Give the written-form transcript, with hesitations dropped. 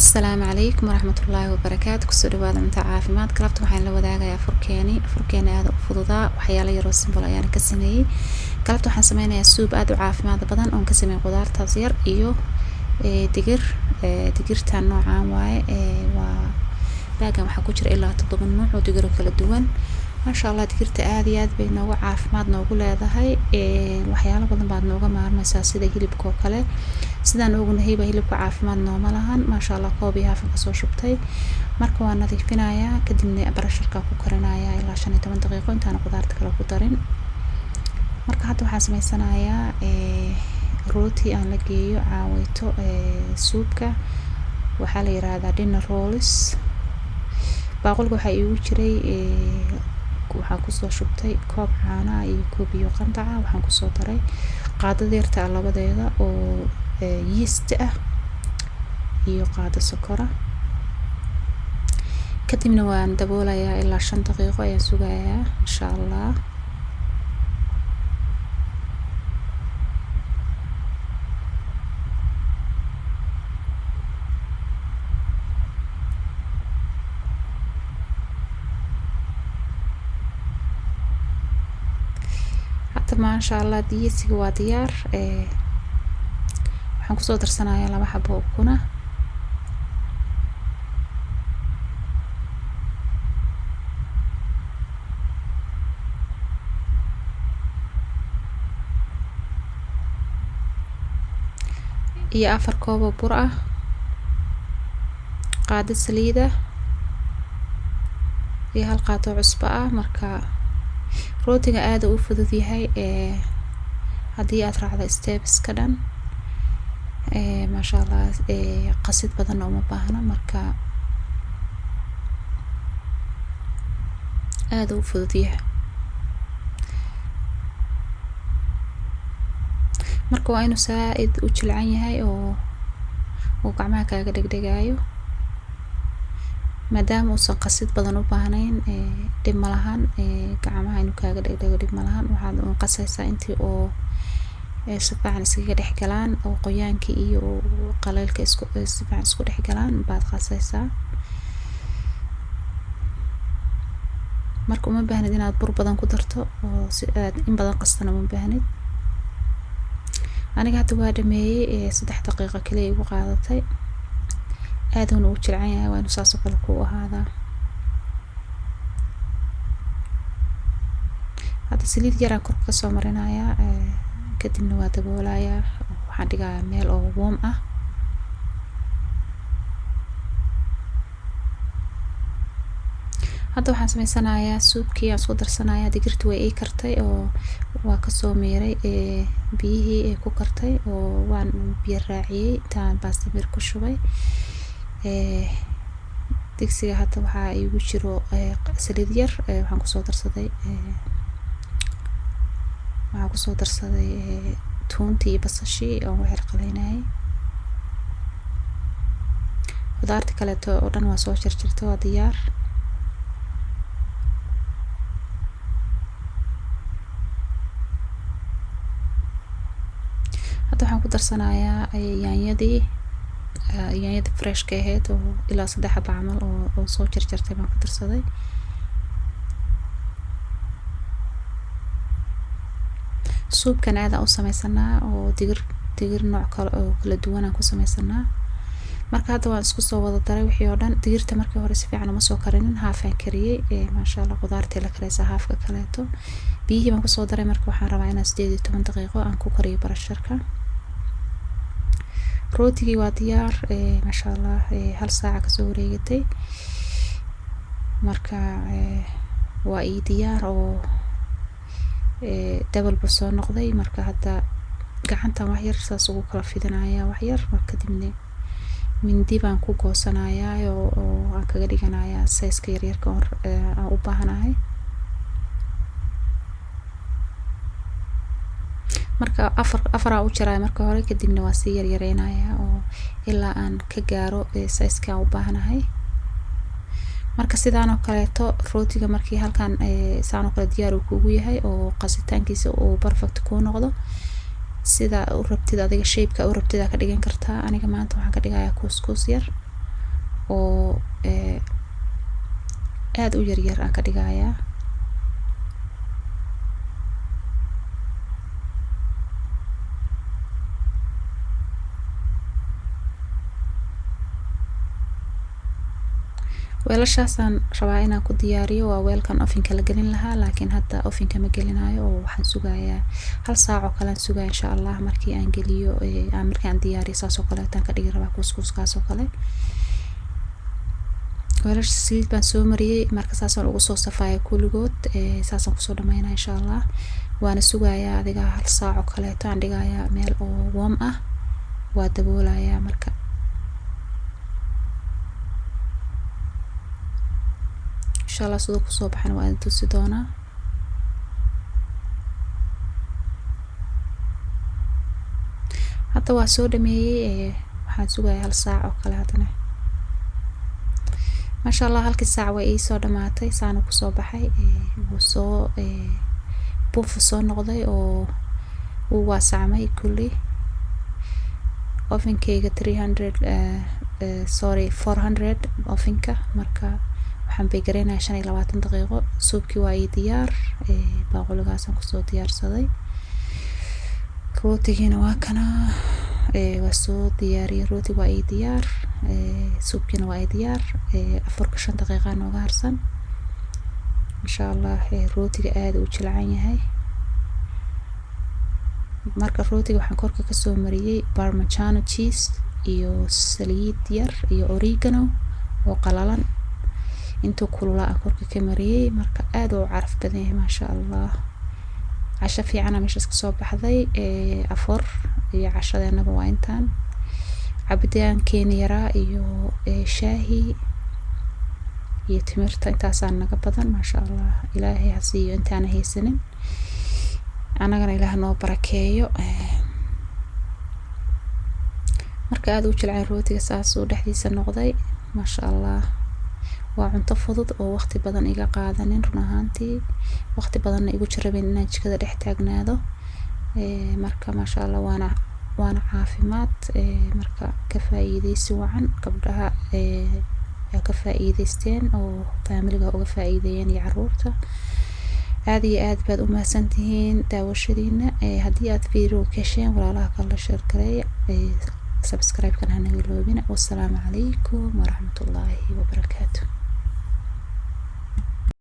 السلام عليكم ورحمة الله وبركاته. kusoo dhawaada cunto caafimaad. galabta waxaan la wadaagayaa furkeeni aad u fududaa waxyaalo yar oo simple ayaan ka sameeyay. galabta waxaan sameynayaa soup aad u caafimaad badan oo ka sameeyay qudaartaas yar iyo digirtan noocaan waaye waa baagan waxa ku jira ilaa 7 nooc oo digir kala duwan. masha Allah digirta aad iyo aad bay noogu caafimaad noogu leedahay waxyaalo badan baad nooga maarmaysaa sida hilibka oo kale. sidaan ognahay hilibka caafimaad nooma lahan. masha Allah koob iyo haaf ka soo shubtay marka waan nadiifinayaa kadibna barasharka ku karinayaa ilaa 15 daqiiqo intaan qudaarta kala ku darin. marka hadda waxaan sameysanayaa rooti aan la geeyo caawito soupka waxa la yiraahdaa dinner rolls. baaqulka waxa iigu jiray waxaan ku soo shubtay koob caano iyo koob biyo qandaca. waxaan ku soo daray qaadada yarta labadeeda oo yeast ah iyo qaado sokora. kadibna waan daboolayaa ilaa 5 daqiiqo ayaan sugayaa insha Allah. masha Allah diisiga waa diyaar. waxaan ku soo darsanayaa 2 xabo ukuna iyo 4 koob oo bur ah, qaado saliid ah iyo 1 qaado cusbo ah. marka rootiga aad u fudud yahay hadii aad raacdo steps ka dhan masha Allah qasid badan uma baahna. marka aad u fudud yahay. marka waa inuu saaid u jilcan yahay oo gacmaha kaaga dhegdhegaayo maadaama uusan qasid badan u baahnayn dib ma lahan gacmaha inuu kaaga dhegdhego dib ma lahan. waxaad u qasaysaa intii oo si fiican iskaga dhex galaan oo qoyaanka iyo qaleelka si fiican isku dhex galaan baad qasaysaa. marka uma baahnid inaad bur badan ku darto oo si aad in badan qastana uma baahnid. aniga hadda waa dhameeyay 3 daqiiqo kaliya igu qaadatay. aad uu jilcan yahay waa inuu saas oo kale ku ahaadaa. hadda saliid yar aan kor ka soo marinayaa kadibna waa daboolayaa waxaan dhigayaa meel oo warm ah. hadda waxaan sameysanayaa soupkii aan soo darsanayaa digirtu way ii kartay oo waa ka soo meeray biyihii ay ku kartay oo waan biyo raaciyay intaan baasta mir ku shubay. digsiga hadda waxa iigu jiro saliid yar waxaan ku soo darsaday toontii iyo basashii oo wax qaleynay. qudaarta kale oo dhan waa soo jarjartay waa diyaar. hadda waxaan ku darsanayaa yaanyada fresh ka ahayd oo ilaa 3 xabo camal oo soo jarjartay baan ku darsaday. soupkan aad u sameysanaa oo digir nooc kale oo kala duwan aan ku sameysanaa. marka hadda waan isku soo wada daray wixii oo dhan. digirta markii hore si fiican uma soo karinin haaf aan kariyay masha Allah qudaartii la karaysa haafka kaleeto biyihii baan ku soo daray. marka waxaan rabaa inaan 18 daqiiqo aan ku kariyo barasharka. rootigii waa diyaar masha Allah 1 saac ka soo wareegatay. marka waa ii diyaar oo double buu soo noqday. marka hadda gacantan wax yar saas ugu kala fidinayaa wax yar marka dibna mindi baan ku goosanayaa oo aan kaga dhiganayaa size yar yar aan u baahanahay. marka afar u jaray marka hore kadibna waa si yar yareynayaa oo ilaa aan ka gaaro size ka u baahanahay. marka sidaan oo kaleeto rootiga markii halkan saan oo kale diyaar uu kugu yahay oo qasitaankiisa uu perfect ku noqdo sida u rabtid adiga shape ka u rabtid ka dhigan kartaa. aniga maanta waxaan ka dhigayaa couscous yar oo aad u yaryar aan ka dhigayaa. weelashaasaan rabaa inaan ku diyaariyo. waa weelkan ofinka la gelin lahaa, laakiin hadda ofinka ma gelinayo oo waxaan sugayaa 1 saac oo kale aan sugaa insha Allah. markii aan geliyo markii aan diyaariyo saas oo kale taan ka dhigi rabaa kuskuskaas oo kale. weelasha saliid baan soo mariyay, marka saasaan ugu soo safaaya kulligood. saasaan kusoo dhamaynaa insha Allah. waana sugayaa adiga 1 saac oo kale taan dhigayaa meel oo warm ah, waa daboolayaa. marka insha Allah sidoo kusoo baxana waan tusi doonaa. hadda waa soo dhameeyay, waxaan sugayaa 1 saac oo kale hadana. masha Allah 1 saac way ii soo dhamaatay, saana kusoo baxay. wuu soo buuf soo noqday oo uu waasacmay kulli. ofinkeyga 400 ofinka. marka waxaan bay gareynayaa 25 daqiiqo. suubkii waa ii diyaar, baaquligaasaan kusoo diyaarsaday. rootigiina waa kana, waa soo diyaariyay. rooti waa ii diyaar, suubkiina waa ii diyaar. 4-5 daqiiqa nooga harsan insha Allah. rootiga aad u jilcan yahay. marka rootiga waxaan korka ka soo mariyay parmesan cheese iyo saliid yar iyo oregano oo qalalan. intuu kulula aan korka ka mariyay. marka aad u caraf badan yahay masha Allah. casho fiican meeshaas ka soo baxday. afar iyo cashadeennaba waa intaan. cabitaankeena yaraa iyo shaahi iyo timirta intaasaan naga badan masha Allah. ilaahay ha siiyo intaan haysanin, anagana Ilaah noo barakeeyo. marka aad u jilcay rootiga saas uu dhexdiisa noqday masha Allah. waa cunto fudud oo waqti badan iga qaadanin run ahaantii. waqti badan igu jirabeen inaan jikada dhex taagnaado. marka masha Allah waana caafimaad. marka ka faa'iideysi wacan gabdhaha ka faa'iideysteen oo familiga uga faa'iideeyeen iyo caruurta. aad iyo aad baad u mahadsantihiin daawashadiina. haddii aad video ka hesheen walaalaha kala share gareeya, subscribe kana hanaga iloobina. wassalaamu calaykum waraxmatullaahi wabarakaatuh.